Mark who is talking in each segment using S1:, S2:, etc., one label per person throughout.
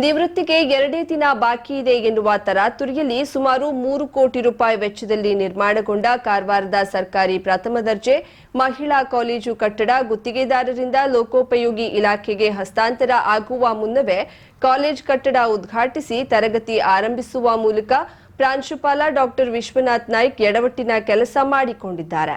S1: ನಿವೃತ್ತಿಗೆ 2 ದಿನ ಬಾಕಿ ಇದೆ ಎನ್ನುವ ತರಾತುರಿಯಲ್ಲಿ ಸುಮಾರು 3 ಕೋಟಿ ರೂಪಾಯಿ ವೆಚ್ಚದಲ್ಲಿ ನಿರ್ಮಾಣಗೊಂಡ ಕಾರವಾರದ ಸರ್ಕಾರಿ ಪ್ರಥಮ ದರ್ಜೆ ಮಹಿಳಾ ಕಾಲೇಜು ಕಟ್ಟಡ ಗುತ್ತಿಗೆದಾರರಿಂದ ಲೋಕೋಪಯೋಗಿ ಇಲಾಖೆಗೆ ಹಸ್ತಾಂತರ ಆಗುವ ಮುನ್ನವೇ ಕಾಲೇಜ್ ಕಟ್ಟಡ ಉದ್ಘಾಟಿಸಿ ತರಗತಿ ಆರಂಭಿಸುವ ಮೂಲಕ ಪ್ರಾಂಶುಪಾಲ ಡಾಕ್ಟರ್ ವಿಶ್ವನಾಥ್ ನಾಯ್ಕ್ ಎಡವಟ್ಟಿನ ಕೆಲಸ ಮಾಡಿಕೊಂಡಿದ್ದಾರೆ.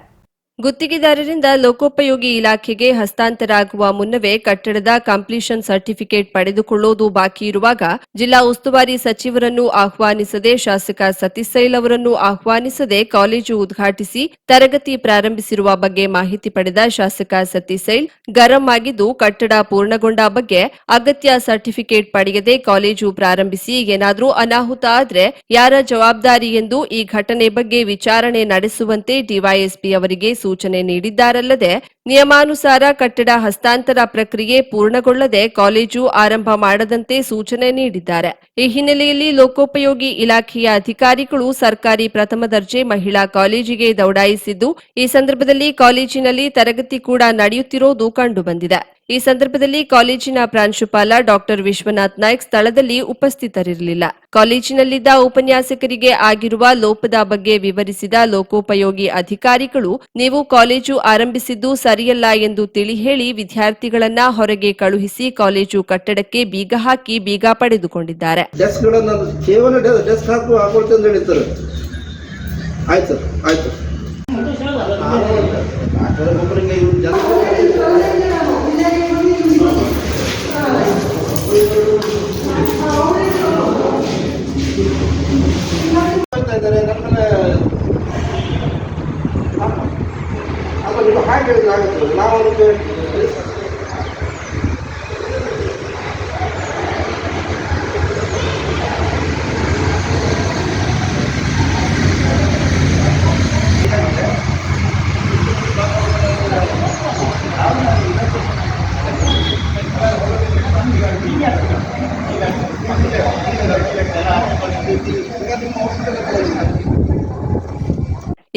S1: ಗುತ್ತಿಗೆದಾರರಿಂದ ಲೋಕೋಪಯೋಗಿ ಇಲಾಖೆಗೆ ಹಸ್ತಾಂತರ ಆಗುವ ಮುನ್ನವೇ ಕಟ್ಟಡದ ಕಂಪ್ಲೀಷನ್ ಸರ್ಟಿಫಿಕೇಟ್ ಪಡೆದುಕೊಳ್ಳುವುದು ಬಾಕಿ ಇರುವಾಗ ಜಿಲ್ಲಾ ಉಸ್ತುವಾರಿ ಸಚಿವರನ್ನು ಆಹ್ವಾನಿಸದೆ ಶಾಸಕ ಸತೀಶ್ ಸೈಲ್ ಅವರನ್ನು ಆಹ್ವಾನಿಸದೆ ಕಾಲೇಜು ಉದ್ಘಾಟಿಸಿ ತರಗತಿ ಪ್ರಾರಂಭಿಸಿರುವ ಬಗ್ಗೆ ಮಾಹಿತಿ ಪಡೆದ ಶಾಸಕ ಸತೀಶ್ ಸೈಲ್ ಗರಂ ಆಗಿದ್ದು ಕಟ್ಟಡ ಪೂರ್ಣಗೊಂಡ ಬಗ್ಗೆ ಅಗತ್ಯ ಸರ್ಟಿಫಿಕೇಟ್ ಪಡೆಯದೆ ಕಾಲೇಜು ಪ್ರಾರಂಭಿಸಿ ಏನಾದರೂ ಅನಾಹುತ ಆದರೆ ಯಾರ ಜವಾಬ್ದಾರಿ ಎಂದು ಈ ಘಟನೆ ಬಗ್ಗೆ ವಿಚಾರಣೆ ನಡೆಸುವಂತೆ ಡಿವೈಎಸ್ಪಿ ಅವರಿಗೆ ಸೂಚನೆ ನೀಡಿದ್ದಾರಲ್ಲದೆ ನಿಯಮಾನುಸಾರ ಕಟ್ಟಡ ಹಸ್ತಾಂತರ ಪ್ರಕ್ರಿಯೆ ಪೂರ್ಣಗೊಳ್ಳದೆ ಕಾಲೇಜು ಆರಂಭ ಮಾಡದಂತೆ ಸೂಚನೆ ನೀಡಿದ್ದಾರೆ. ಈ ಹಿನ್ನೆಲೆಯಲ್ಲಿ ಲೋಕೋಪಯೋಗಿ ಇಲಾಖೆಯ ಅಧಿಕಾರಿಗಳು ಸರ್ಕಾರಿ ಪ್ರಥಮ ದರ್ಜೆ ಮಹಿಳಾ ಕಾಲೇಜಿಗೆ ದೌಡಾಯಿಸಿದ್ದು ಈ ಸಂದರ್ಭದಲ್ಲಿ ಕಾಲೇಜಿನಲ್ಲಿ ತರಗತಿ ಕೂಡ ನಡೆಯುತ್ತಿರುವುದು ಕಂಡುಬಂದಿದೆ. ಈ ಸಂದರ್ಭದಲ್ಲಿ ಕಾಲೇಜಿನ ಪ್ರಾಂಶುಪಾಲ ಡಾಕ್ಟರ್ ವಿಶ್ವನಾಥ್ ನಾಯ್ಕ್ ಸ್ಥಳದಲ್ಲಿ ಉಪಸ್ಥಿತರಿರಲಿಲ್ಲ. ಕಾಲೇಜಿನಲ್ಲಿದ್ದ ಉಪನ್ಯಾಸಕರಿಗೆ ಆಗಿರುವ ಲೋಪದ ಬಗ್ಗೆ ವಿವರಿಸಿದ ಲೋಕೋಪಯೋಗಿ ಅಧಿಕಾರಿಗಳು ನೀವು ಕಾಲೇಜು ಆರಂಭಿಸಿದ್ದು ಸರಿಯಲ್ಲ ಎಂದು ತಿಳಿ ಹೇಳಿ ವಿದ್ಯಾರ್ಥಿಗಳನ್ನ ಹೊರಗೆ ಕಳುಹಿಸಿ ಕಾಲೇಜು ಕಟ್ಟಡಕ್ಕೆ ಬೀಗ ಹಾಕಿ ಬೀಗ ಪಡೆದುಕೊಂಡಿದ್ದಾರೆ.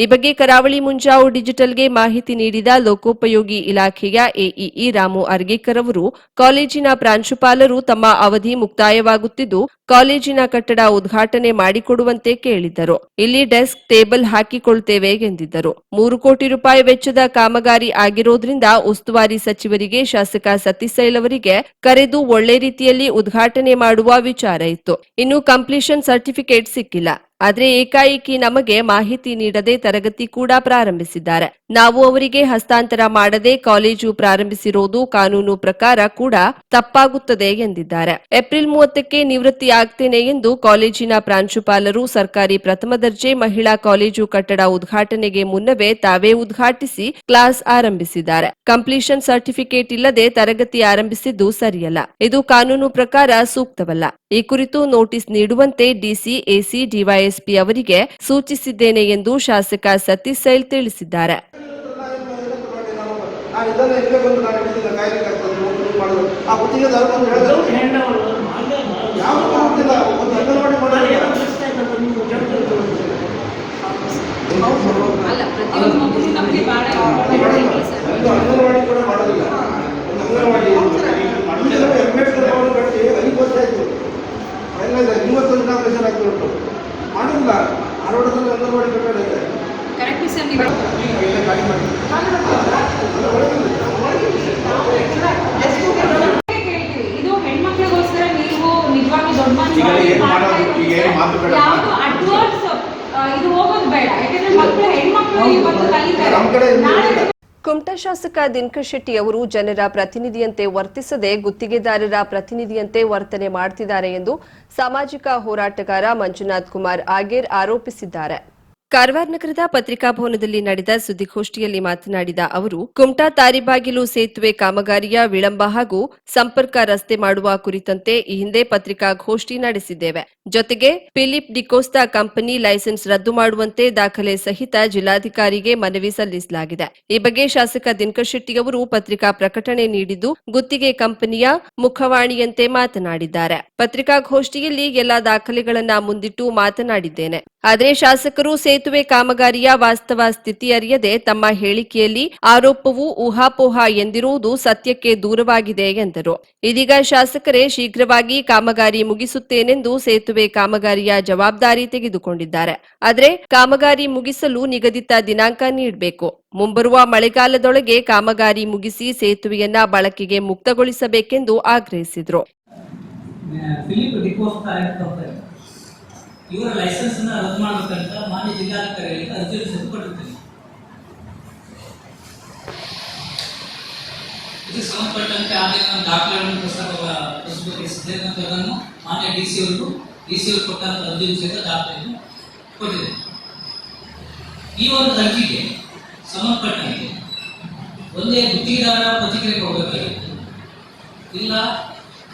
S1: ಈ ಬಗ್ಗೆ ಕರಾವಳಿ ಮುಂಜಾವು ಡಿಜಿಟಲ್ಗೆ ಮಾಹಿತಿ ನೀಡಿದ ಲೋಕೋಪಯೋಗಿ ಇಲಾಖೆಯ ಎಇಇ ರಾಮು ಅರ್ಗೇಕರ್ ಅವರು ಕಾಲೇಜಿನ ಪ್ರಾಂಶುಪಾಲರು ತಮ್ಮ ಅವಧಿ ಮುಕ್ತಾಯವಾಗುತ್ತಿದ್ದು ಕಾಲೇಜಿನ ಕಟ್ಟಡ ಉದ್ಘಾಟನೆ ಮಾಡಿಕೊಡುವಂತೆ ಕೇಳಿದ್ದರು. ಇಲ್ಲಿ ಡೆಸ್ಕ್ ಟೇಬಲ್ ಹಾಕಿಕೊಳ್ತೇವೆ ಎಂದಿದ್ದರು. 3 ಕೋಟಿ ರೂಪಾಯಿ ವೆಚ್ಚದ ಕಾಮಗಾರಿ ಆಗಿರೋದ್ರಿಂದ ಉಸ್ತುವಾರಿ ಸಚಿವರಿಗೆ ಶಾಸಕ ಸತೀಶ್ ಸೈಲ್ ಅವರಿಗೆ ಕರೆದು ಒಳ್ಳೆ ರೀತಿಯಲ್ಲಿ ಉದ್ಘಾಟನೆ ಮಾಡುವ ವಿಚಾರ ಇತ್ತು. ಇನ್ನು ಕಂಪ್ಲೀಷನ್ ಸರ್ಟಿಫಿಕೇಟ್ ಸಿಕ್ಕಿಲ್ಲ. ಆದರೆ ಏಕಾಏಕಿ ನಮಗೆ ಮಾಹಿತಿ ನೀಡದೆ ತರಗತಿ ಕೂಡ ಪ್ರಾರಂಭಿಸಿದ್ದಾರೆ. ನಾವು ಅವರಿಗೆ ಹಸ್ತಾಂತರ ಮಾಡದೆ ಕಾಲೇಜು ಪ್ರಾರಂಭಿಸಿರುವುದು ಕಾನೂನು ಪ್ರಕಾರ ಕೂಡ ತಪ್ಪಾಗುತ್ತದೆ ಎಂದಿದ್ದಾರೆ. ಏಪ್ರಿಲ್ 30ಕ್ಕೆ ನಿವೃತ್ತಿ ಆಗ್ತೇನೆ ಎಂದು ಕಾಲೇಜಿನ ಪ್ರಾಂಶುಪಾಲರು ಸರ್ಕಾರಿ ಪ್ರಥಮ ದರ್ಜೆ ಮಹಿಳಾ ಕಾಲೇಜು ಕಟ್ಟಡ ಉದ್ಘಾಟನೆಗೆ ಮುನ್ನವೇ ತಾವೇ ಉದ್ಘಾಟಿಸಿ ಕ್ಲಾಸ್ ಆರಂಭಿಸಿದ್ದಾರೆ. ಕಂಪ್ಲೀಷನ್ ಸರ್ಟಿಫಿಕೇಟ್ ಇಲ್ಲದೆ ತರಗತಿ ಆರಂಭಿಸಿದ್ದು ಸರಿಯಲ್ಲ. ಇದು ಕಾನೂನು ಪ್ರಕಾರ ಸೂಕ್ತವಲ್ಲ. ಈ ಕುರಿತು ನೋಟಿಸ್ ನೀಡುವಂತೆ ಡಿಸಿ, ಎಸಿ, ಡಿವೈಎಸ್ಪಿ ಅವರಿಗೆ ಸೂಚಿಸಿದ್ದೇನೆ ಎಂದು ಶಾಸಕ ಸತೀಶ್ ಸೈಲ್ ತಿಳಿಸಿದ್ದಾರೆ. ಕುಮಟಾ ಶಾಸಕ ದಿನಕರ್ ಶೆಟ್ಟಿ ಅವರು ಜನರ ಪ್ರತಿನಿಧಿಯಂತೆ ವರ್ತಿಸದೆ ಗುತ್ತಿಗೆದಾರರ ಪ್ರತಿನಿಧಿಯಂತೆ ವರ್ತನೆ ಮಾಡುತ್ತಿದ್ದಾರೆ ಎಂದು ಸಾಮಾಜಿಕ ಹೋರಾಟಗಾರ ಮಂಜುನಾಥ್ ಕುಮಾರ್ ಆಗೇರ್ ಆರೋಪಿಸಿದ್ದಾರೆ. ಕಾರವಾರ ನಗರದ ಪತ್ರಿಕಾಭವನದಲ್ಲಿ ನಡೆದ ಸುದ್ದಿಗೋಷ್ಠಿಯಲ್ಲಿ ಮಾತನಾಡಿದ ಅವರು ಕುಮಟಾ ತಾರಿಬಾಗಿಲು ಸೇತುವೆ ಕಾಮಗಾರಿಯ ವಿಳಂಬ ಹಾಗೂ ಸಂಪರ್ಕ ರಸ್ತೆ ಮಾಡುವ ಕುರಿತಂತೆ ಈ ಹಿಂದೆ ಪತ್ರಿಕಾಗೋಷ್ಠಿ ನಡೆಸಿದ್ದೇವೆ. ಜೊತೆಗೆ ಫಿಲಿಪ್ ಡಿಕೋಸ್ತಾ ಕಂಪನಿ ಲೈಸೆನ್ಸ್ ರದ್ದು ಮಾಡುವಂತೆ ದಾಖಲೆ ಸಹಿತ ಜಿಲ್ಲಾಧಿಕಾರಿಗೆ ಮನವಿ ಸಲ್ಲಿಸಲಾಗಿದೆ. ಈ ಬಗ್ಗೆ ಶಾಸಕ ದಿನಕರ್ ಶೆಟ್ಟಿ ಅವರು ಪತ್ರಿಕಾ ಪ್ರಕಟಣೆ ನೀಡಿದ್ದು ಗುತ್ತಿಗೆ ಕಂಪನಿಯ ಮುಖವಾಣಿಯಂತೆ ಮಾತನಾಡಿದ್ದಾರೆ. ಪತ್ರಿಕಾಗೋಷ್ಠಿಯಲ್ಲಿ ಎಲ್ಲಾ ದಾಖಲೆಗಳನ್ನ ಮುಂದಿಟ್ಟು ಮಾತನಾಡಿದ್ದೇನೆ. ಆದರೆ ಶಾಸಕರು ಸೇತುವೆ ಕಾಮಗಾರಿಯ ವಾಸ್ತವ ಸ್ಥಿತಿ ಅರಿಯದೆ ತಮ್ಮ ಹೇಳಿಕೆಯಲ್ಲಿ ಆರೋಪವು ಊಹಾಪೋಹ ಎಂದಿರುವುದು ಸತ್ಯಕ್ಕೆ ದೂರವಾಗಿದೆ ಎಂದರು. ಇದೀಗ ಶಾಸಕರೇ ಶೀಘ್ರವಾಗಿ ಕಾಮಗಾರಿ ಮುಗಿಸುತ್ತೇನೆಂದು ಸೇತುವೆ ಕಾಮಗಾರಿಯ ಜವಾಬ್ದಾರಿ ತೆಗೆದುಕೊಂಡಿದ್ದಾರೆ. ಆದರೆ ಕಾಮಗಾರಿ ಮುಗಿಸಲು ನಿಗದಿತ ದಿನಾಂಕ ನೀಡಬೇಕು. ಮುಂಬರುವ ಮಳೆಗಾಲದೊಳಗೆ ಕಾಮಗಾರಿ ಮುಗಿಸಿ ಸೇತುವೆಯನ್ನ ಬಳಕೆಗೆ ಮುಕ್ತಗೊಳಿಸಬೇಕೆಂದು ಆಗ್ರಹಿಸಿದರು.
S2: ಇವರ ಲೈಸೆನ್ಸ್ ಅನ್ನು ರದ್ದು ಮಾಡಬೇಕಂತ ಮಾನ್ಯ ಜಿಲ್ಲಾಧಿಕಾರಿಗಳಿಗೆ ಅರ್ಜಿಯನ್ನು ಸಲ್ಲಿಸಿಕೊಟ್ಟಿದ್ದೇನೆ. ಇದಕ್ಕೆ ಸಂಬಂಧಪಟ್ಟಂತೆ ಆದೇಶ ದಾಖಲೆಗಳನ್ನು ಪ್ರಸ್ತುತಪಡಿಸಿದ್ದೇನೆ ಮತ್ತು ಅದನ್ನು ಮಾನ್ಯ ಡಿಸಿ ಅವರು ಕೊಟ್ಟಂತ ಅರ್ಜಿಯನ್ನು ಸಹಿತ ದಾಖಲೆಯನ್ನು ಕೊಟ್ಟಿದೆ. ಈ ಒಂದು ಅರ್ಜಿಗೆ ಸಂಬಂಧಪಟ್ಟಂತೆ ಒಂದೇ ಗುತ್ತಿಗೆದಾರ ಪ್ರತಿಕ್ರಿಯೆ ಕೊಡಬೇಕಾಗಿತ್ತು, ಇಲ್ಲ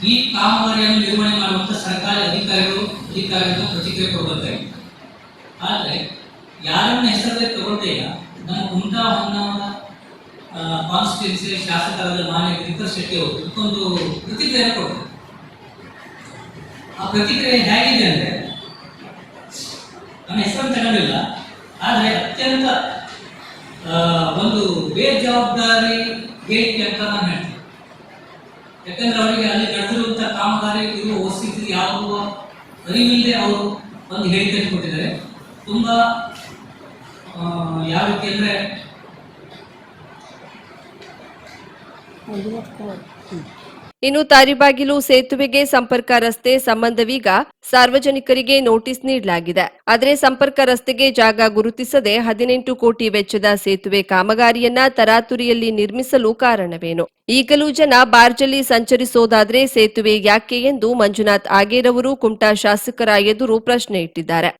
S2: ಈ ಕಾಮಗಾರಿಯನ್ನು ನಿರ್ವಹಣೆ ಮಾಡುವಂತ ಸರ್ಕಾರಿ ಅಧಿಕಾರಿಗಳು ಪ್ರತಿಕ್ರಿಯೆ ಕೊಡಬೇಕಾಗಿತ್ತು. ಆದರೆ ಯಾರನ್ನ ಹೆಸರಲ್ಲಿ ತಗೊಳ್ತೇಯ ನಮ್ಮ ಕುಮಟಾ ಹೊನ್ನಾವರ ಕಾನ್ಸ್ಟಿಟ್ಯೂನ್ಸಿ ಶಾಸಕರಾದ ಮಾನ್ಯ ಗಿರಿಧರ್ ಶೆಟ್ಟಿ ಅವರು ಒಂದು ಪ್ರತಿಕ್ರಿಯೆ ಕೊಟ್ಟರು. ಆ ಪ್ರತಿಕ್ರಿಯೆ ಹೇಗಿದೆ ಅಂದ್ರೆ, ನಮ್ಮ ಹೆಸರನ್ನು ತಗೊಂಡಿಲ್ಲ, ಆದರೆ ಅತ್ಯಂತ ಒಂದು ಬೇಜವಾಬ್ದಾರಿ ಹೇಳಿಕೆ ಅಂತ ನಾನು ಹೇಳ್ತೀನಿ. ಯಾಕಂದ್ರೆ ಅವರಿಗೆ ಅಲ್ಲಿ ನಡೆದಿರುವಂತಹ ಕಾಮಗಾರಿ ಇರುವ ವಸ್ತುಸ್ಥಿತಿ ಯಾವ ಅರಿವಿಲ್ಲದೆ ಅವರು ಒಂದು ಹೇಳಿಕೆ ಕೊಟ್ಟಿದ್ದಾರೆ. ತುಂಬಾ ಯಾವ ರೀತಿ ಅಂದ್ರೆ
S1: ಇನ್ನು ತಾರಿಬಾಗಿಲು ಸೇತುವೆಗೆ ಸಂಪರ್ಕ ರಸ್ತೆ ಸಂಬಂಧವೀಗ ಸಾರ್ವಜನಿಕರಿಗೆ ನೋಟಿಸ್ ನೀಡಲಾಗಿದೆ. ಆದರೆ ಸಂಪರ್ಕ ರಸ್ತೆಗೆ ಜಾಗ ಗುರುತಿಸದೆ 18 ಕೋಟಿ ವೆಚ್ಚದ ಸೇತುವೆ ಕಾಮಗಾರಿಯನ್ನ ತರಾತುರಿಯಲ್ಲಿ ನಿರ್ಮಿಸಲು ಕಾರಣವೇನು? ಈಗಲೂ ಜನ ಬಾರ್ಜಲ್ಲಿ ಸಂಚರಿಸೋದಾದ್ರೆ ಸೇತುವೆ ಯಾಕೆ ಎಂದು ಮಂಜುನಾಥ್ ಆಗೇರವರು ಕುಮಟಾ ಶಾಸಕರ ಎದುರು ಪ್ರಶ್ನೆ ಇಟ್ಟಿದ್ದಾರೆ.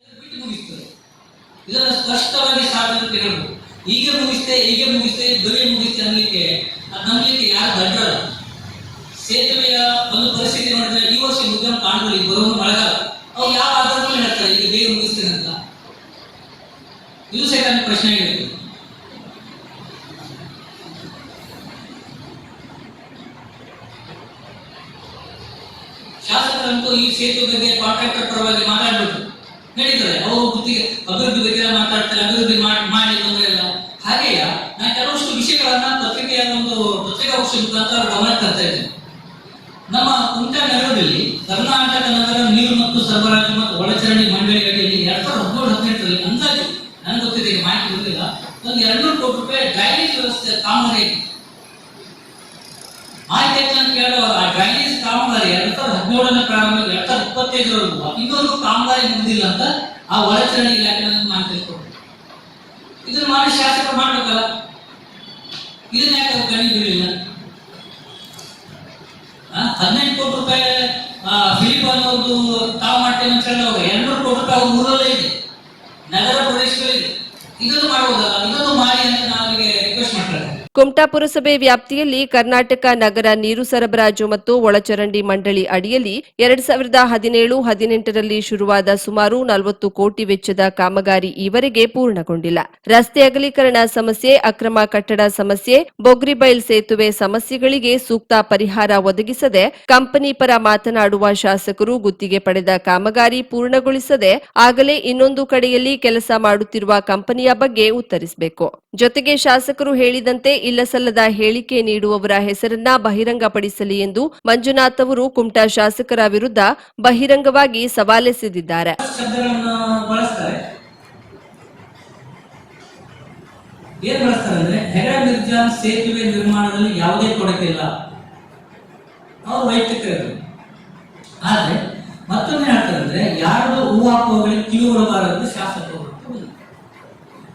S2: ಸೇತುವೆಯ ಒಂದು ಪರಿಸ್ಥಿತಿ ನೋಡಿದ್ರೆ ಈ ವರ್ಷ ಮುಗಿದ ಕಾಣುಗಳು ಬರುವ ಮಳೆಗಾಲ ಅವ್ರು ಯಾವ ಆಧಾರದಲ್ಲಿ ಹೇಳ್ತಾರೆ ಈಗ ಬೇಗ ಮುಗಿಸ್ತೇನೆ ಅಂತ? ಇದು ಸಹಿತ ಪ್ರಶ್ನೆ ಆಗಿರುತ್ತೆ. ಶಾಸಕರಂತೂ ಈ ಸೇತುವೆ ಬಗ್ಗೆ ಕಾಂಟ್ರಾಕ್ಟರ್ ಪರವಾಗಿ ಮಾತಾಡ್ಬಿಟ್ಟು ನಡೀತಾರೆ. ಅವರು ಗುತ್ತಿಗೆ ಅಭಿವೃದ್ಧಿ ಬಗ್ಗೆ ಮಾತಾಡ್ತಾರೆ, ಅಭಿವೃದ್ಧಿ ಮಾಡಿ ತೊಂದರೆ ಇಲ್ಲ. ಹಾಗೆಯೇ ನಾನು ಕೆಲವಷ್ಟು ವಿಷಯಗಳನ್ನ ಪತ್ರಿಕಾಗೋಷ್ಠಿ ಮುಖಾಂತರ ಗಮನ ತರ್ತಾ ಇದ್ದೇನೆ. ನಮ್ಮ ಕುಮಟಾ ನಗರದಲ್ಲಿ ಕರ್ನಾಟಕ ನಗರ ನೀರು ಮತ್ತು ಸರಬರಾಜು ಮತ್ತು ಒಳಚರಂಡಿ ಮಂಡಳಿ ಅಡಿಯಲ್ಲಿ 2017-18ರಲ್ಲಿ ಅಂದಾಜು ನನಗೆ ಗೊತ್ತಿದೆ, ಮಾಹಿತಿ ಗೊತ್ತಿಲ್ಲ, ಒಂದು 200 ಕೋಟಿ ರೂಪಾಯಿ ಡ್ರೈನೇಜ್ ವ್ಯವಸ್ಥೆ ಕಾಮಗಾರಿ ಮಾಹಿತಿ ಅಂತ ಕೇಳುವಾಗ ಆ ಡ್ರೈನೇಜ್ ಕಾಮಗಾರಿ 2017ನೇ ಪ್ರಾರಂಭ 2025ರವರೆಗೂ ಇನ್ನೊಂದು ಕಾಮಗಾರಿ ಮುಗಿದಿಲ್ಲ ಅಂತ ಆ ಒಳಚರಂಡಿ ಇಲಾಖೆ ಮಾಹಿತಿ ಕೊಟ್ಟು ಇದನ್ನ ಮಾನ್ಯ ಶಾಸಕರು ಮಾಡ್ಬೇಕಲ್ಲ, ಇದನ್ನ ಯಾಕೆ ಕಣ್ಣಿ ಬೀಳಿಲ್ಲ? 18 ಕೋಟಿ ರೂಪಾಯಿ ಫಿಲಿಪ್ ಅನ್ನೋದು ತಾವು ಮಾಡ್ತೇವೆ ಅಂತ ಹೇಳುವಾಗ 200 ಕೋಟಿ ರೂಪಾಯಿ ಅವ್ರ ಊರಲ್ಲೇ ಇದೆ, ನಗರ ಪ್ರದೇಶಗಳಿದೆ. ಇದನ್ನು ಮಾಡುವುದಲ್ಲ, ಇದನ್ನು ಮಾಡಿ ಅಂತ ನಾವಿಗೆ ರಿಕ್ವೆಸ್ಟ್ ಮಾಡ್ತಾರೆ.
S1: ಕುಮಟಾ ಪುರಸಭೆ ವ್ಯಾಪ್ತಿಯಲ್ಲಿ ಕರ್ನಾಟಕ ನಗರ ನೀರು ಸರಬರಾಜು ಮತ್ತು ಒಳಚರಂಡಿ ಮಂಡಳಿ ಅಡಿಯಲ್ಲಿ 2017-18ರಲ್ಲಿ ಶುರುವಾದ ಸುಮಾರು 40 ಕೋಟಿ ವೆಚ್ಚದ ಕಾಮಗಾರಿ ಈವರೆಗೆ ಪೂರ್ಣಗೊಂಡಿಲ್ಲ. ರಸ್ತೆ ಅಗಲೀಕರಣ ಸಮಸ್ಯೆ, ಅಕ್ರಮ ಕಟ್ಟಡ ಸಮಸ್ಯೆ, ಬೊಗ್ರಿಬೈಲ್ ಸೇತುವೆ ಸಮಸ್ಯೆಗಳಿಗೆ ಸೂಕ್ತ ಪರಿಹಾರ ಒದಗಿಸದೆ ಕಂಪನಿ ಪರ ಮಾತನಾಡುವ ಶಾಸಕರು ಗುತ್ತಿಗೆ ಪಡೆದ ಕಾಮಗಾರಿ ಪೂರ್ಣಗೊಳಿಸದೆ ಆಗಲೇ ಇನ್ನೊಂದು ಕಡೆಯಲ್ಲಿ ಕೆಲಸ ಮಾಡುತ್ತಿರುವ ಕಂಪನಿಯ ಬಗ್ಗೆ ಉತ್ತರಿಸಬೇಕು. ಜೊತೆಗೆ ಶಾಸಕರು ಹೇಳಿದಂತೆ ಇಲ್ಲಸಲ್ಲದ ಹೇಳಿಕೆ ನೀಡುವವರ ಹೆಸರನ್ನ ಬಹಿರಂಗಪಡಿಸಲಿ ಎಂದು ಮಂಜುನಾಥ್ ಅವರು ಕುಮಟಾ ಶಾಸಕರ ವಿರುದ್ಧ ಬಹಿರಂಗವಾಗಿ ಸವಾಲೆಸೆದಿದ್ದಾರೆ.
S2: ಸೇತುವೆ ನಿರ್ಮಾಣದಲ್ಲಿ ಯಾವುದೇ ಕೊರತೆ ಇಲ್ಲ, ಅವರು ವೈಯಕ್ತಿಕರು. ಆದ್ರೆ ಮತ್ತೊಂದು ಹೇಳ್ತಾರೆ, ಯಾರು ಊಹಾಪೋಹಗಳಿಗೆ ಕಿವಿಗೊಡಬಾರದು ಶಾಸಕರು.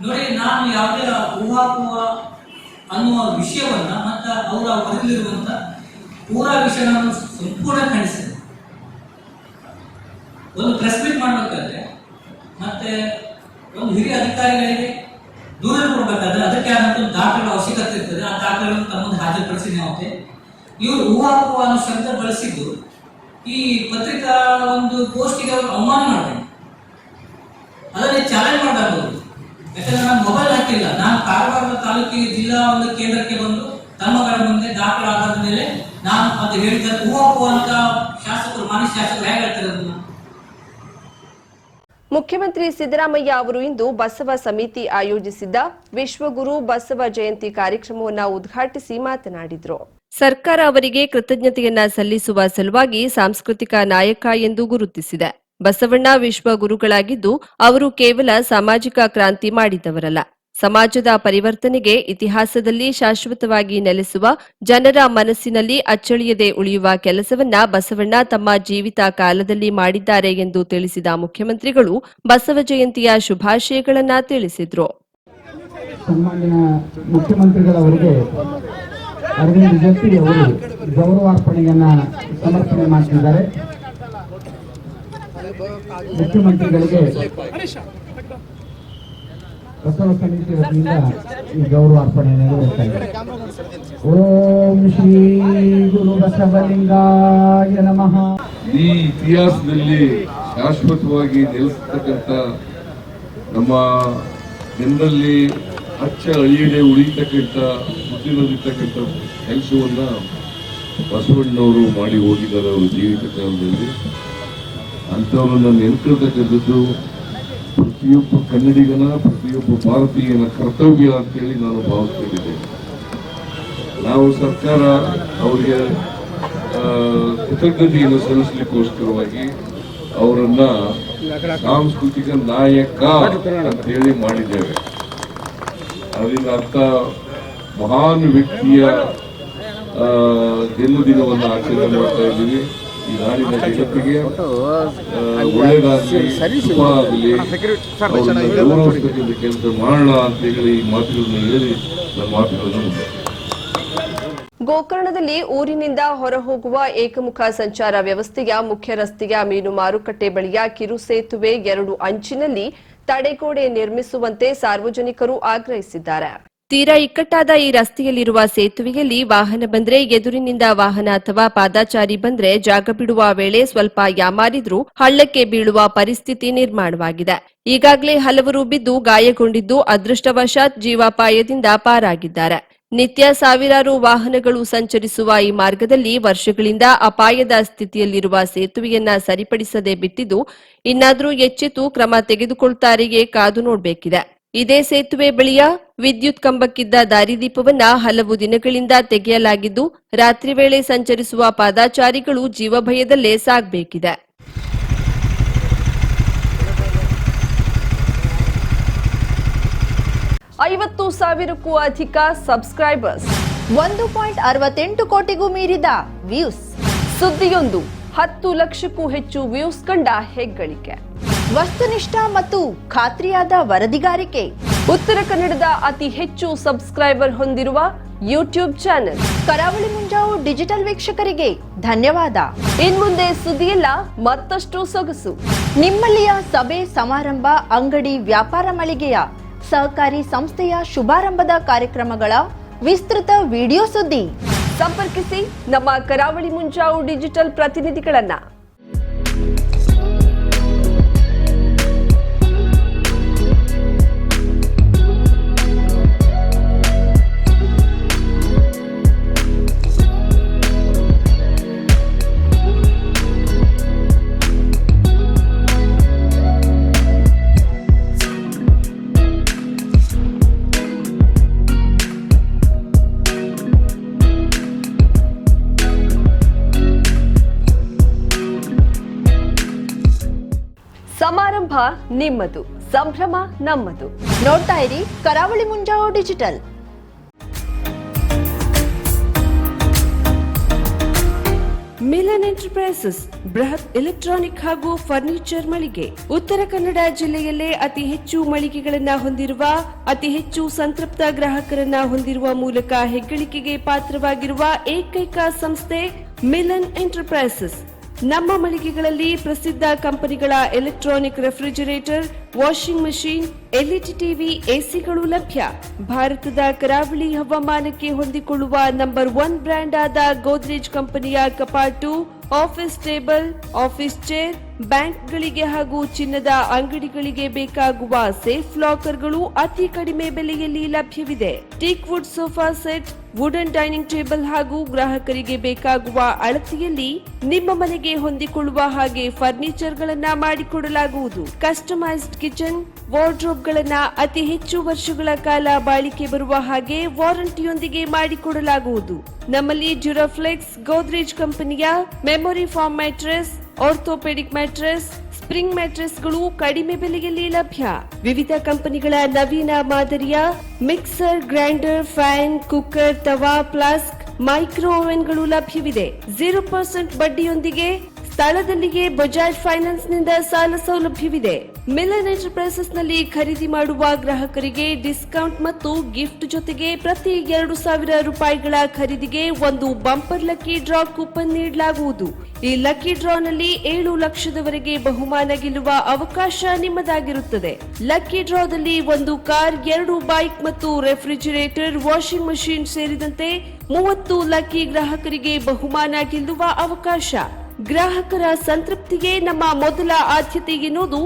S2: ನೋಡಿ, ನಾನು ಯಾವುದೇ ಊಹಾಪೋಹ ಅನ್ನುವ ವಿಷಯವನ್ನ ಮತ್ತು ಅವರ ಹೊರಲಿರುವಂತ ಪೂರಾ ವಿಷಯವನ್ನು ಸಂಪೂರ್ಣ ಖಂಡಿಸಿದೆ. ಒಂದು ಪ್ರೆಸ್ ಮೀಟ್ ಮಾಡಬೇಕಾದ್ರೆ ಮತ್ತೆ ಒಂದು ಹಿರಿಯ ಅಧಿಕಾರಿಗಳಿಗೆ ದೂರ ಕೊಡಬೇಕಾದ್ರೆ ಅದಕ್ಕೆ ಆದಂತ ಒಂದು ದಾಖಲೆಗಳ ಅವಶ್ಯಕತೆ ಇರ್ತದೆ. ಆ ದಾಖಲೆಗಳನ್ನು ತಮ್ಮ ಮುಂದೆ ಹಾಜರುಪಡಿಸಿ ನಾವು ಇವರು ಊಹಾಪೋಹ ಅನ್ನೋ ಶಬ್ದ ಬಳಸಿದ್ದು ಈ ಪತ್ರಿಕಾ ಒಂದು ಪೋಸ್ಟಿಗೆ ಅವರು ಅವಮಾನ ಮಾಡ್ತಾರೆ. ಅದನ್ನೇ ಚಾಲೆಂಜ್ ಮಾಡಬಹುದು. ಯಾಕಂದ್ರೆ ನಾನು ಮೊಬೈಲ್ ಹಾಕಿಲ್ಲ, ನಾನು ಕಾರವಾರ ತಾಲೂಕಿಗೆ ಜಿಲ್ಲಾ ಒಂದು ಕೇಂದ್ರಕ್ಕೆ ಬಂದು ತಮ್ಮಗಳ ಮುಂದೆ ದಾಖಲಾದ ಮೇಲೆ ನಾನು ಅದು ಹೇಳಿದ ಊಹಾಪೋಹ ಅಂತ ಶಾಸಕರು ಮಾನ್ಯ ಶಾಸಕರು ಹೇಗೆ ಹೇಳ್ತಾರೆ ಅದನ್ನ?
S1: ಮುಖ್ಯಮಂತ್ರಿ ಸಿದ್ದರಾಮಯ್ಯ ಅವರು ಇಂದು ಬಸವ ಸಮಿತಿ ಆಯೋಜಿಸಿದ್ದ ವಿಶ್ವಗುರು ಬಸವ ಜಯಂತಿ ಕಾರ್ಯಕ್ರಮವನ್ನು ಉದ್ಘಾಟಿಸಿ ಮಾತನಾಡಿದರು. ಸರ್ಕಾರ ಅವರಿಗೆ ಕೃತಜ್ಞತೆಯನ್ನ ಸಲ್ಲಿಸುವ ಸಲುವಾಗಿ ಸಾಂಸ್ಕೃತಿಕ ನಾಯಕ ಎಂದು ಗುರುತಿಸಿದೆ. ಬಸವಣ್ಣ ವಿಶ್ವ ಗುರುಗಳಾಗಿದ್ದು ಅವರು ಕೇವಲ ಸಾಮಾಜಿಕ ಕ್ರಾಂತಿ ಮಾಡಿದವರಲ್ಲ, ಸಮಾಜದ ಪರಿವರ್ತನೆಗೆ ಇತಿಹಾಸದಲ್ಲಿ ಶಾಶ್ವತವಾಗಿ ನೆಲೆಸುವ, ಜನರ ಮನಸ್ಸಿನಲ್ಲಿ ಅಚ್ಚಳಿಯದೆ ಉಳಿಯುವ ಕೆಲಸವನ್ನ ಬಸವಣ್ಣ ತಮ್ಮ ಜೀವಿತ ಕಾಲದಲ್ಲಿ ಮಾಡಿದ್ದಾರೆ ಎಂದು ತಿಳಿಸಿದ ಮುಖ್ಯಮಂತ್ರಿಗಳು ಬಸವ ಜಯಂತಿಯ ಶುಭಾಶಯಗಳನ್ನು ತಿಳಿಸಿದರು.
S3: ಸನ್ಮಾನ್ಯ ಮುಖ್ಯಮಂತ್ರಿಗಳವರಿಗೆ ಅರವಿಂದ್ ಜೋಶಿ ಅವರು ಗೌರವಾರ್ಪಣೆಯನ್ನ ಸಮರ್ಪಣೆ ಮಾಡ್ತಿದ್ದಾರೆ. ಮುಖ್ಯಮಂತ್ರಿಗಳಿಗೆ ಬಸವ ಸಮಿತಿ ವತಿಯಿಂದ ಈ ಗೌರವಾರ್ಪಣೆ ನೆರವೇರ್ತಾ ಇದೆ. ಓಂ ಶ್ರೀ ಗುರು ಬಸವಲಿಂಗಾಯ ನಮಃ.
S4: ಈ ಇತಿಹಾಸದಲ್ಲಿ ಶಾಶ್ವತವಾಗಿ ನೆಲೆಸತಕ್ಕಂಥ ನಮ್ಮ ಜನರಲ್ಲಿ ಅಚ್ಚ ಅಳಿಯದೆ ಉಳಿತಕ್ಕಂಥ ಬುದ್ಧಿನಲ್ಲಿರ್ತಕ್ಕಂಥ ಕೆಲಸವನ್ನ ಬಸವಣ್ಣವರು ಮಾಡಿ ಹೋಗಿದ್ದಾರೆ ಅವರ ಜೀವಿತ ಕಾಲದಲ್ಲಿ. ಅಂಥವ್ರನ್ನ ನೆನ್ಕೊಳ್ತಕ್ಕಂಥದ್ದು ಪ್ರತಿಯೊಬ್ಬ ಕನ್ನಡಿಗನ, ಪ್ರತಿಯೊಬ್ಬ ಭಾರತೀಯನ ಕರ್ತವ್ಯ ಅಂತೇಳಿ ನಾನು ಭಾವಿಸ್ಕೊಂಡಿದ್ದೇನೆ. ನಾವು ಸರ್ಕಾರ ಅವರಿಗೆ ಕೃತಜ್ಞತೆಯನ್ನು ಸಲ್ಲಿಸಲಿಕ್ಕೋಸ್ಕರವಾಗಿ ಅವರನ್ನ ಸಾಂಸ್ಕೃತಿಕ ನಾಯಕ ಅಂತೇಳಿ ಮಾಡಿದ್ದೇವೆ. ಅದರಿಂದ ಅರ್ಥ ಮಹಾನ್ ವ್ಯಕ್ತಿಯ ಜನ್ಮದಿನವನ್ನು ಆಚರಣೆ ಮಾಡ್ತಾ ಇದ್ದೀವಿ. ಈ ನಾಡಿನ ಜಗತ್ತಿಗೆ ಒಳ್ಳೆಯದಾಗಲಿ, ಶುಭ ಆಗಲಿ, ಅವರನ್ನು ಗೌರವಿಸತಕ್ಕಂಥ ಕೆಲಸ ಮಾಡೋಣ ಅಂತ ಹೇಳಿ ಈ ಮಾತುಗಳನ್ನು ಹೇಳಿ ನನ್ನ ಮಾತುಗಳನ್ನು ಮುಂದೆ.
S1: ಗೋಕರ್ಣದಲ್ಲಿ ಊರಿನಿಂದ ಹೊರಹೋಗುವ ಏಕಮುಖ ಸಂಚಾರ ವ್ಯವಸ್ಥೆಯ ಮುಖ್ಯ ರಸ್ತೆಯ ಮೀನು ಮಾರುಕಟ್ಟೆ ಬಳಿಯ ಕಿರು ಸೇತುವೆ 2 ಅಂಚಿನಲ್ಲಿ ತಡೆಗೋಡೆ ನಿರ್ಮಿಸುವಂತೆ ಸಾರ್ವಜನಿಕರು ಆಗ್ರಹಿಸಿದ್ದಾರೆ. ತೀರಾ ಇಕ್ಕಟ್ಟಾದ ಈ ರಸ್ತೆಯಲ್ಲಿರುವ ಸೇತುವೆಯಲ್ಲಿ ವಾಹನ ಬಂದ್ರೆ ಎದುರಿನಿಂದ ವಾಹನ ಅಥವಾ ಪಾದಾಚಾರಿ ಬಂದ್ರೆ ಜಾಗ ಬಿಡುವ ವೇಳೆ ಸ್ವಲ್ಪ ಯಾಮಾರಿದ್ರೂ ಹಳ್ಳಕ್ಕೆ ಬೀಳುವ ಪರಿಸ್ಥಿತಿ ನಿರ್ಮಾಣವಾಗಿದೆ. ಈಗಾಗಲೇ ಹಲವರು ಬಿದ್ದು ಗಾಯಗೊಂಡಿದ್ದು ಅದೃಷ್ಟವಶಾತ್ ಜೀವಾಪಾಯದಿಂದ ಪಾರಾಗಿದ್ದಾರೆ. ನಿತ್ಯ ಸಾವಿರಾರು ವಾಹನಗಳು ಸಂಚರಿಸುವ ಈ ಮಾರ್ಗದಲ್ಲಿ ವರ್ಷಗಳಿಂದ ಅಪಾಯದ ಸ್ಥಿತಿಯಲ್ಲಿರುವ ಸೇತುವೆಯನ್ನ ಸರಿಪಡಿಸದೆ ಬಿಟ್ಟಿದ್ದು ಇನ್ನಾದರೂ ಎಚ್ಚೆತ್ತು ಕ್ರಮ ತೆಗೆದುಕೊಳ್ತಾರೆಯೇ ಕಾದು ನೋಡಬೇಕಿದೆ. ಇದೇ ಸೇತುವೆ ಬಳಿಯ ವಿದ್ಯುತ್ ಕಂಬಕ್ಕಿದ್ದ ದಾರಿದೀಪವನ್ನ ಹಲವು ದಿನಗಳಿಂದ ತೆಗೆಯಲಾಗಿದ್ದು ರಾತ್ರಿ ವೇಳೆ ಸಂಚರಿಸುವ ಪಾದಾಚಾರಿಗಳು ಜೀವಭಯದಲ್ಲೇ ಸಾಗಬೇಕಿದೆ. 50,000ಕ್ಕೂ ಅಧಿಕ ಸಬ್ಸ್ಕ್ರೈಬರ್ಸ್,
S5: 1.68 ಕೋಟಿಗೂ ಮೀರಿದ ವ್ಯೂಸ್.
S1: ಸುದ್ದಿಯೊಂದು 10 ಲಕ್ಷಕ್ಕೂ ಹೆಚ್ಚು ವ್ಯೂಸ್ ಕಂಡ ಹೆಗ್ಗಳಿಕೆ.
S5: ವಸ್ತುನಿಷ್ಠ ಮತ್ತು ಖಾತ್ರಿಯಾದ ವರದಿಗಾರಿಕೆ.
S1: ಉತ್ತರ ಕನ್ನಡದ ಅತಿ ಹೆಚ್ಚು ಸಬ್ಸ್ಕ್ರೈಬರ್ ಹೊಂದಿರುವ ಯೂಟ್ಯೂಬ್ ಚಾನೆಲ್
S5: ಕರಾವಳಿ ಮುಂಜಾವು ಡಿಜಿಟಲ್ ವೀಕ್ಷಕರಿಗೆ ಧನ್ಯವಾದ.
S1: ಇನ್ಮುಂದೆ ಸುದ್ದಿಯಲ್ಲ ಮತ್ತಷ್ಟು ಸೊಗಸು.
S5: ನಿಮ್ಮಲ್ಲಿಯ ಸಭೆ ಸಮಾರಂಭ, ಅಂಗಡಿ ವ್ಯಾಪಾರ ಮಳಿಗೆಯ ಸಹಕಾರಿ ಸಂಸ್ಥೆಯ ಶುಭಾರಂಭದ ಕಾರ್ಯಕ್ರಮಗಳ ವಿಸ್ತೃತ ವಿಡಿಯೋ ಸುದ್ದಿ.
S1: ಸಂಪರ್ಕಿಸಿ ನಮ್ಮ ಕರಾವಳಿ ಮುಂಜಾವು ಡಿಜಿಟಲ್ ಪ್ರತಿನಿಧಿಗಳನ್ನ. ಸಮಾರಂಭ ನಿಮ್ಮದು, ಸಂಭ್ರಮ ನಮ್ಮದು.
S5: ನೋಡ್ತಾ ಇರಿ ಕರಾವಳಿ ಮುಂಜಾವು ಡಿಜಿಟಲ್.
S1: ಮಿಲನ್ ಎಂಟರ್ಪ್ರೈಸಸ್ ಬೃಹತ್ ಎಲೆಕ್ಟ್ರಾನಿಕ್ ಹಾಗೂ ಫರ್ನಿಚರ್ ಮಳಿಗೆ. ಉತ್ತರ ಕನ್ನಡ ಜಿಲ್ಲೆಯಲ್ಲೇ ಅತಿ ಹೆಚ್ಚು ಮಳಿಗೆಗಳನ್ನ ಹೊಂದಿರುವ, ಅತಿ ಹೆಚ್ಚು ಸಂತೃಪ್ತ ಗ್ರಾಹಕರನ್ನ ಹೊಂದಿರುವ ಮೂಲಕ ಹೆಗ್ಗಳಿಕೆಗೆ ಪಾತ್ರವಾಗಿರುವ ಏಕೈಕ ಸಂಸ್ಥೆ ಮಿಲನ್ ಎಂಟರ್ಪ್ರೈಸಸ್. ನಮ್ಮ ಮಳಿಗೆಗಳಲ್ಲಿ ಪ್ರಸಿದ್ಧ ಕಂಪನಿಗಳ electronic refrigerator, washing machine, LED TV, ಎಸಿಗಳು ಲಭ್ಯ. ಭಾರತದ ಕರಾವಳಿ ಹವಾಮಾನಕ್ಕೆ ಹೊಂದಿಕೊಳ್ಳುವ ನಂಬರ್ 1 ಬ್ರ್ಯಾಂಡ್ ಆದ ಗೋದ್ರೇಜ್ ಕಂಪನಿಯ ಕಪಾಟು, ಆಫೀಸ್ ಟೇಬಲ್, ಆಫೀಸ್ ಚೇರ್, ಬ್ಯಾಂಕ್ಗಳಿಗೆ ಹಾಗೂ ಚಿನ್ನದ ಅಂಗಡಿಗಳಿಗೆ ಬೇಕಾಗುವ ಸೇಫ್ ಲಾಕರ್ಗಳು ಅತಿ ಕಡಿಮೆ ಬೆಲೆಯಲ್ಲಿ ಲಭ್ಯವಿದೆ. Teak wood sofa set, wooden dining table ಹಾಗೂ ಗ್ರಾಹಕರಿಗೆ ಬೇಕಾಗುವ ಅಳತೆಯಲ್ಲಿ ನಿಮ್ಮ ಮನೆಗೆ ಹೊಂದಿಕೊಳ್ಳುವ ಹಾಗೆ ಫರ್ನಿಚರ್ಗಳನ್ನ ಮಾಡಿಕೊಡಲಾಗುವುದು. ಕಸ್ಟಮೈಸ್ಡ್ ಕಿಚನ್, ವಾರ್ಡ್ರೋಬ್ಗಳನ್ನ ಅತಿ ಹೆಚ್ಚು ವರ್ಷಗಳ ಕಾಲ ಬಾಳಿಕೆ ಬರುವ ಹಾಗೆ ವಾರಂಟಿಯೊಂದಿಗೆ ಮಾಡಿಕೊಡಲಾಗುವುದು. ನಮ್ಮಲ್ಲಿ ಡ್ಯೂರಾಫ್ಲೆಕ್ಸ್, ಗೋದ್ರೇಜ್ ಕಂಪನಿಯ memory foam mattress, orthopaedic mattress, spring ಮ್ಯಾಟ್ರೆಸ್ಗಳು ಕಡಿಮೆ ಬೆಲೆಯಲ್ಲಿ ಲಭ್ಯ. ವಿವಿಧ ಕಂಪನಿಗಳ ನವೀನ ಮಾದರಿಯ ಮಿಕ್ಸರ್, ಗ್ರೈಂಡರ್, ಫ್ಯಾನ್, ಕುಕ್ಕರ್, ತವಾ, ಫ್ಲಾಸ್ಕ್, ಮೈಕ್ರೋ ಓವೆನ್ಗಳು ಲಭ್ಯವಿದೆ. 0% ಬಡ್ಡಿಯೊಂದಿಗೆ ಸ್ಥಳದಲ್ಲಿಯೇ ಬಜಾಜ್ ಫೈನಾನ್ಸ್ ನಿಂದ ಸಾಲ ಸೌಲಭ್ಯವಿದೆ. ಮಿಲನ್ ಎಂಟರ್ಪ್ರೈಸಸ್ ನಲ್ಲಿ ಖರೀದಿ ಮಾಡುವ ಗ್ರಾಹಕರಿಗೆ ಡಿಸ್ಕೌಂಟ್ ಮತ್ತು ಗಿಫ್ಟ್ ಜೊತೆಗೆ ಪ್ರತಿ 2,000 ರೂಪಾಯಿಗಳ ಖರೀದಿಗೆ ಒಂದು ಬಂಪರ್ ಲಕ್ಕಿ ಡ್ರಾ ಕೂಪನ್ ನೀಡಲಾಗುವುದು. ಈ ಲಕ್ಕಿ ಡ್ರಾನಲ್ಲಿ 7 ಲಕ್ಷದವರೆಗೆ ಬಹುಮಾನ ಗೆಲ್ಲುವ ಅವಕಾಶ ನಿಮ್ಮದಾಗಿರುತ್ತದೆ. ಲಕ್ಕಿ ಡ್ರಾದಲ್ಲಿ 1 ಕಾರ್, 2 ಬೈಕ್ ಮತ್ತು ರೆಫ್ರಿಜಿರೇಟರ್, ವಾಷಿಂಗ್ ಮಷಿನ್ ಸೇರಿದಂತೆ 30 ಲಕ್ಕಿ ಗ್ರಾಹಕರಿಗೆ ಬಹುಮಾನ ಗೆಲ್ಲುವ ಅವಕಾಶ. ಗ್ರಾಹಕರ ಸಂತೃಪ್ತಿಗೆ ನಮ್ಮ ಮೊದಲ ಆದ್ಯತೆ ಎನ್ನುವುದು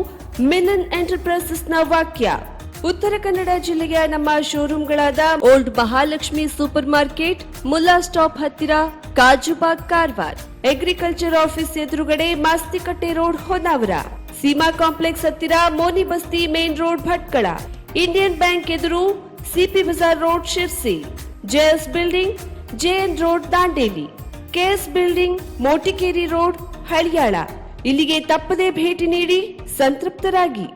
S1: ಮಿಲನ್ ಎಂಟರ್ಪ್ರೈಸಸ್ನ ವಾಕ್ಯ. ಉತ್ತರ ಕನ್ನಡ ಜಿಲ್ಲೆಯ ನಮ್ಮ ಶೋರೂಮ್ಗಳಾದ old Mahalakshmi supermarket, Mulla stop ಹತ್ತಿರ, ಕಾಜುಬಾಗ್, ಕಾರವಾರ, ಅಗ್ರಿಕಲ್ಚರ್ ಆಫೀಸ್ ಎದುರುಗಡೆ, ಮಾಸ್ತಿಕಟ್ಟೆ ರೋಡ್, ಹೊನ್ನಾವರ, ಸೀಮಾ ಕಾಂಪ್ಲೆಕ್ಸ್ ಹತ್ತಿರ, Moni Basti main road, Bhatkal, Indian bank ಎದುರು, CP Bazar road, Sirsi, JS building, JN road, Dandeli, KS building, Motikeri road, Haliyal. ಇಲ್ಲಿಗೆ ತಪ್ಪದೇ ಭೇಟಿ ನೀಡಿ ಸಂತೃಪ್ತರಾಗಿ.